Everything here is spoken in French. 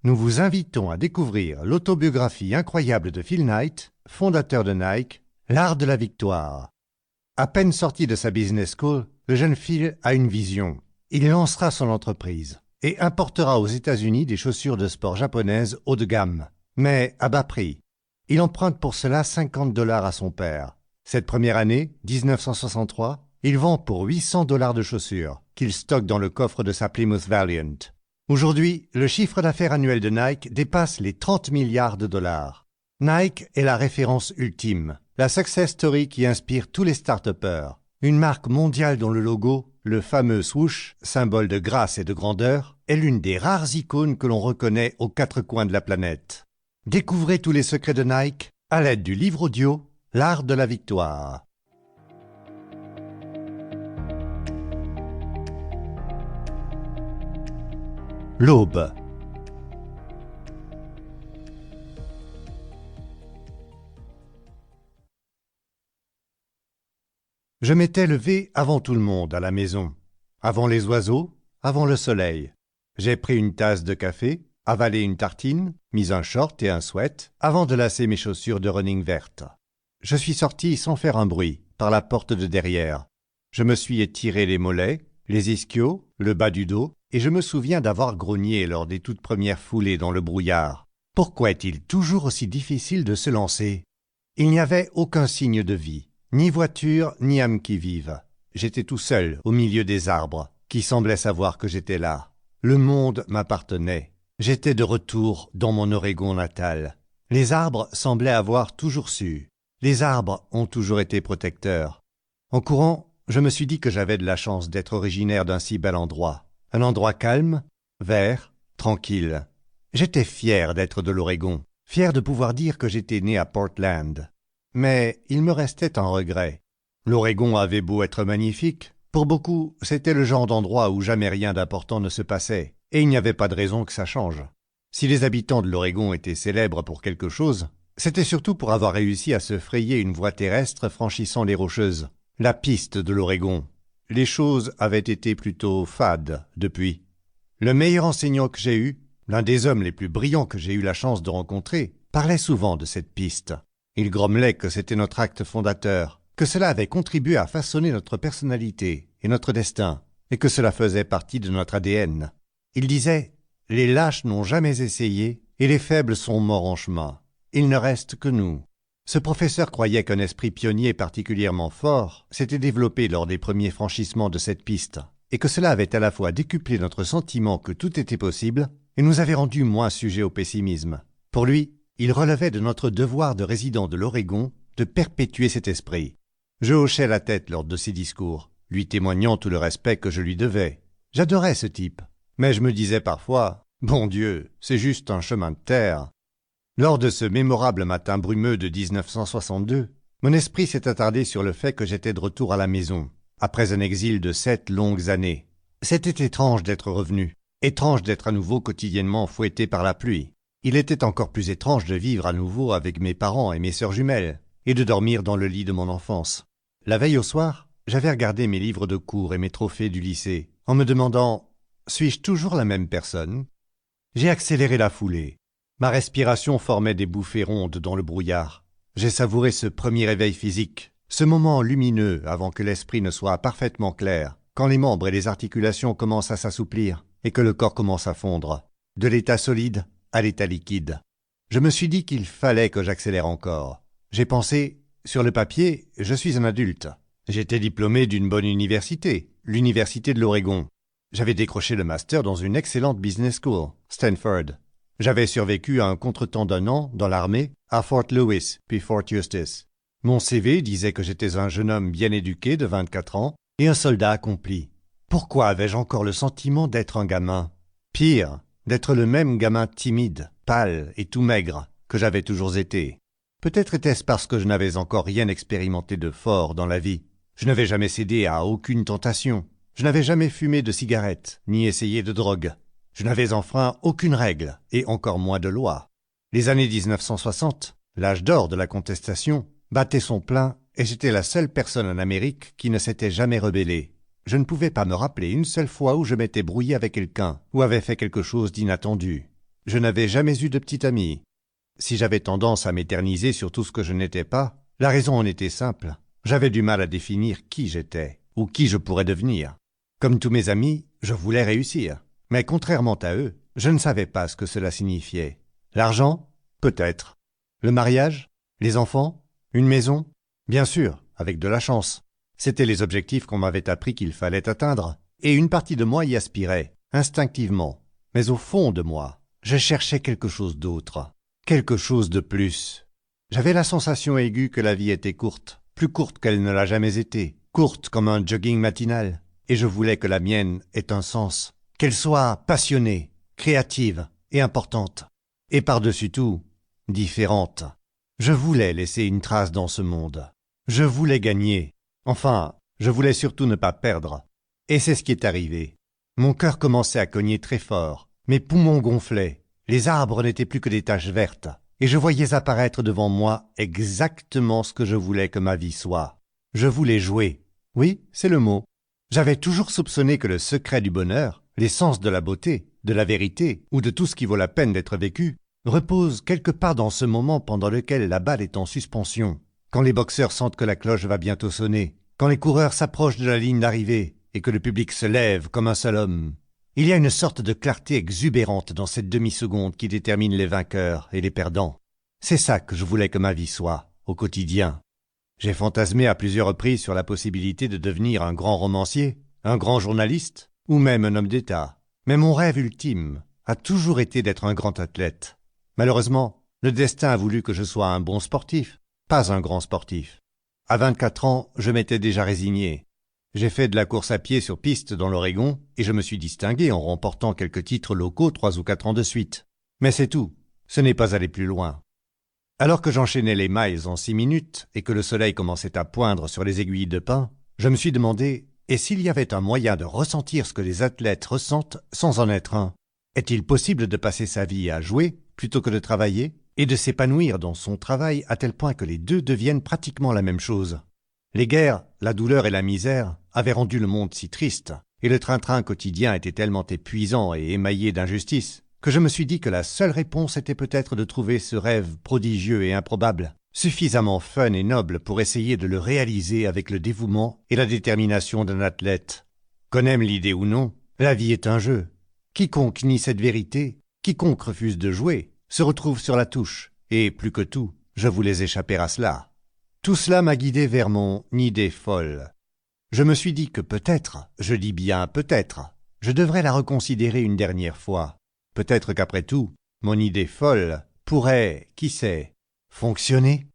nous vous invitons à découvrir l'autobiographie incroyable de Phil Knight, fondateur de Nike, l'art de la victoire. À peine sorti de sa business school, le jeune Phil a une vision. Il lancera son entreprise et importera aux États-Unis des chaussures de sport japonaises haut de gamme, mais à bas prix. Il emprunte pour cela $50 à son père. Cette première année, 1963, il vend pour $800 de chaussures qu'il stocke dans le coffre de sa Plymouth Valiant. Aujourd'hui, le chiffre d'affaires annuel de Nike dépasse les 30 milliards de dollars. Nike est la référence ultime, la success story qui inspire tous les start-upers. Une marque mondiale dont le logo, le fameux swoosh, symbole de grâce et de grandeur, est l'une des rares icônes que l'on reconnaît aux quatre coins de la planète. Découvrez tous les secrets de Nike à l'aide du livre audio « L'art de la victoire ». L'aube. Je m'étais levé avant tout le monde à la maison, avant les oiseaux, avant le soleil. J'ai pris une tasse de café, avalé une tartine, mis un short et un sweat, avant de lasser mes chaussures de running vertes. Je suis sorti sans faire un bruit, par la porte de derrière. Je me suis étiré les mollets, les ischios, le bas du dos, et je me souviens d'avoir grogné lors des toutes premières foulées dans le brouillard. Pourquoi est-il toujours aussi difficile de se lancer? Il n'y avait aucun signe de vie, ni voiture, ni âme qui vive. J'étais tout seul, au milieu des arbres, qui semblaient savoir que j'étais là. Le monde m'appartenait. J'étais de retour dans mon Oregon natal. Les arbres semblaient avoir toujours su. Les arbres ont toujours été protecteurs. En courant, je me suis dit que j'avais de la chance d'être originaire d'un si bel endroit. Un endroit calme, vert, tranquille. J'étais fier d'être de l'Oregon, fier de pouvoir dire que j'étais né à Portland. Mais il me restait un regret. L'Oregon avait beau être magnifique, pour beaucoup, c'était le genre d'endroit où jamais rien d'important ne se passait, et il n'y avait pas de raison que ça change. Si les habitants de l'Oregon étaient célèbres pour quelque chose, c'était surtout pour avoir réussi à se frayer une voie terrestre franchissant les Rocheuses, la piste de l'Oregon. Les choses avaient été plutôt fades depuis. Le meilleur enseignant que j'ai eu, l'un des hommes les plus brillants que j'ai eu la chance de rencontrer, parlait souvent de cette piste. Il grommelait que c'était notre acte fondateur, que cela avait contribué à façonner notre personnalité et notre destin, et que cela faisait partie de notre ADN. Il disait « Les lâches n'ont jamais essayé, et les faibles sont morts en chemin. Il ne reste que nous. » Ce professeur croyait qu'un esprit pionnier particulièrement fort s'était développé lors des premiers franchissements de cette piste, et que cela avait à la fois décuplé notre sentiment que tout était possible et nous avait rendus moins sujets au pessimisme. Pour lui, il relevait de notre devoir de résident de l'Oregon de perpétuer cet esprit. Je hochais la tête lors de ses discours, lui témoignant tout le respect que je lui devais. J'adorais ce type, mais je me disais parfois « Bon Dieu, c'est juste un chemin de terre ». Lors de ce mémorable matin brumeux de 1962, mon esprit s'est attardé sur le fait que j'étais de retour à la maison, après un exil de 7 longues années. C'était étrange d'être revenu, étrange d'être à nouveau quotidiennement fouetté par la pluie. Il était encore plus étrange de vivre à nouveau avec mes parents et mes sœurs jumelles, et de dormir dans le lit de mon enfance. La veille au soir, j'avais regardé mes livres de cours et mes trophées du lycée, en me demandant « Suis-je toujours la même personne ?» J'ai accéléré la foulée. Ma respiration formait des bouffées rondes dans le brouillard. J'ai savouré ce premier réveil physique, ce moment lumineux avant que l'esprit ne soit parfaitement clair, quand les membres et les articulations commencent à s'assouplir et que le corps commence à fondre, de l'état solide à l'état liquide. Je me suis dit qu'il fallait que j'accélère encore. J'ai pensé, sur le papier, je suis un adulte. J'étais diplômé d'une bonne université, l'université de l'Oregon. J'avais décroché le master dans une excellente business school, Stanford. J'avais survécu à un contretemps d'1 an dans l'armée à Fort Lewis puis Fort Eustis. Mon CV disait que j'étais un jeune homme bien éduqué de 24 ans et un soldat accompli. Pourquoi avais-je encore le sentiment d'être un gamin? Pire, d'être le même gamin timide, pâle et tout maigre que j'avais toujours été. Peut-être était-ce parce que je n'avais encore rien expérimenté de fort dans la vie. Je n'avais jamais cédé à aucune tentation. Je n'avais jamais fumé de cigarette ni essayé de drogue. Je n'avais enfreint aucune règle, et encore moins de loi. Les années 1960, l'âge d'or de la contestation, battaient son plein, et j'étais la seule personne en Amérique qui ne s'était jamais rebellée. Je ne pouvais pas me rappeler une seule fois où je m'étais brouillé avec quelqu'un, ou avais fait quelque chose d'inattendu. je n'avais jamais eu de petite amie. Si j'avais tendance à m'éterniser sur tout ce que je n'étais pas, la raison en était simple. J'avais du mal à définir qui j'étais, ou qui je pourrais devenir. Comme tous mes amis, je voulais réussir. Mais contrairement à eux, je ne savais pas ce que cela signifiait. L'argent? Peut-être. Le mariage? Les enfants? Une maison? Bien sûr, avec de la chance. C'étaient les objectifs qu'on m'avait appris qu'il fallait atteindre, et une partie de moi y aspirait, instinctivement. Mais au fond de moi, je cherchais quelque chose d'autre, quelque chose de plus. J'avais la sensation aiguë que la vie était courte, plus courte qu'elle ne l'a jamais été, courte comme un jogging matinal, et je voulais que la mienne ait un sens, qu'elle soit passionnée, créative et importante, et par-dessus tout, différente. Je voulais laisser une trace dans ce monde. Je voulais gagner. Enfin, je voulais surtout ne pas perdre. Et c'est ce qui est arrivé. Mon cœur commençait à cogner très fort. Mes poumons gonflaient. Les arbres n'étaient plus que des taches vertes. Et je voyais apparaître devant moi exactement ce que je voulais que ma vie soit. Je voulais jouer. Oui, c'est le mot. J'avais toujours soupçonné que le secret du bonheur, l'essence de la beauté, de la vérité ou de tout ce qui vaut la peine d'être vécu, repose quelque part dans ce moment pendant lequel la balle est en suspension, quand les boxeurs sentent que la cloche va bientôt sonner, quand les coureurs s'approchent de la ligne d'arrivée et que le public se lève comme un seul homme. Il y a une sorte de clarté exubérante dans cette demi-seconde qui détermine les vainqueurs et les perdants. C'est ça que je voulais que ma vie soit, au quotidien. J'ai fantasmé à plusieurs reprises sur la possibilité de devenir un grand romancier, un grand journaliste, ou même un homme d'État. Mais mon rêve ultime a toujours été d'être un grand athlète. Malheureusement, le destin a voulu que je sois un bon sportif, pas un grand sportif. À 24 ans, je m'étais déjà résigné. J'ai fait de la course à pied sur piste dans l'Oregon et je me suis distingué en remportant quelques titres locaux 3 ou 4 ans de suite. Mais c'est tout, ce n'est pas aller plus loin. Alors que j'enchaînais les miles en 6 minutes et que le soleil commençait à poindre sur les aiguilles de pin, je me suis demandé, et s'il y avait un moyen de ressentir ce que les athlètes ressentent sans en être un? Est-il possible de passer sa vie à jouer plutôt que de travailler, et de s'épanouir dans son travail à tel point que les deux deviennent pratiquement la même chose? Les guerres, la douleur et la misère avaient rendu le monde si triste, et le train-train quotidien était tellement épuisant et émaillé d'injustice, que je me suis dit que la seule réponse était peut-être de trouver ce rêve prodigieux et improbable, suffisamment fun et noble pour essayer de le réaliser avec le dévouement et la détermination d'un athlète. Qu'on aime l'idée ou non, la vie est un jeu. Quiconque nie cette vérité, quiconque refuse de jouer, se retrouve sur la touche, et plus que tout, je voulais échapper à cela. Tout cela m'a guidé vers mon idée folle. Je me suis dit que peut-être, je dis bien peut-être, je devrais la reconsidérer une dernière fois. Peut-être qu'après tout, mon idée folle pourrait, qui sait, fonctionner.